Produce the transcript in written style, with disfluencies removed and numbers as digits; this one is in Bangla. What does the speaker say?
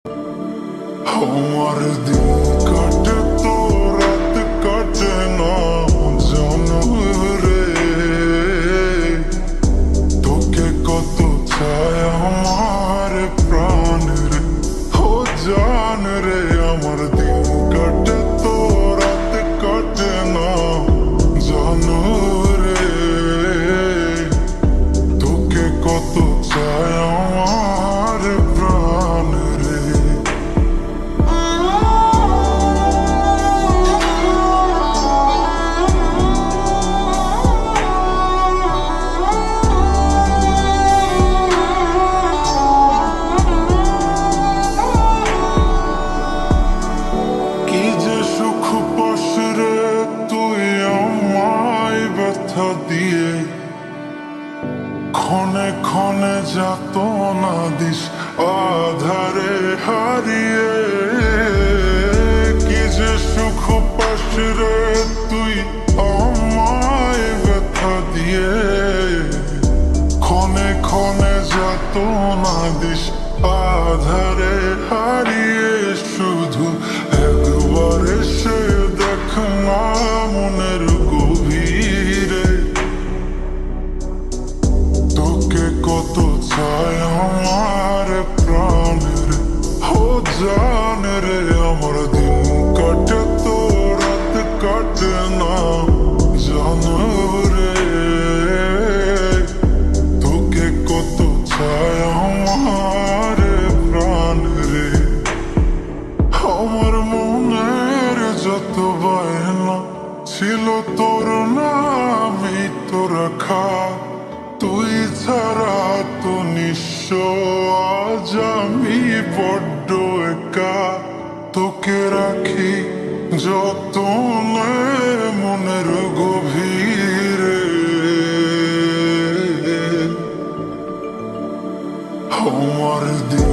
আমার দিন কাটে তো রাত কাটে না জানো রে, তোকে কত চায় আমার প্রাণ রে, ও জান রে। আমার দিন কাটে তো রাত কাটে না জানো রে, তোকে কত চায় আমার প্রাণ রে। কি যে সুখ পাস রে তুই আমায় ব্যথা দিয়ে, ক্ষণে ক্ষণে যাতনা দিস আধারে হারিয়ে। কি যে সুখ পাস রে তুই আমায় ব্যথা দিয়ে, ক্ষণে ক্ষণে যাতনা দিস আধারে হারিয়ে। শুধু একবার এসে দেখ না মনের গভীরে, তোকে কত চায় আমার প্রাণ রে, ও জান রে। আমার দিন কাটে তো রাত কাটে না জানো রে, তোকে কত চায় আমার প্রাণ রে। আমার মনের যত বায়না ছিল তোর নামই তো রাখা, তুই ছাড়া তো নিঃস্ব আজ আমি বড্ড একা। তোকে রাখি যতনে মনের গভীরে, আমার দিন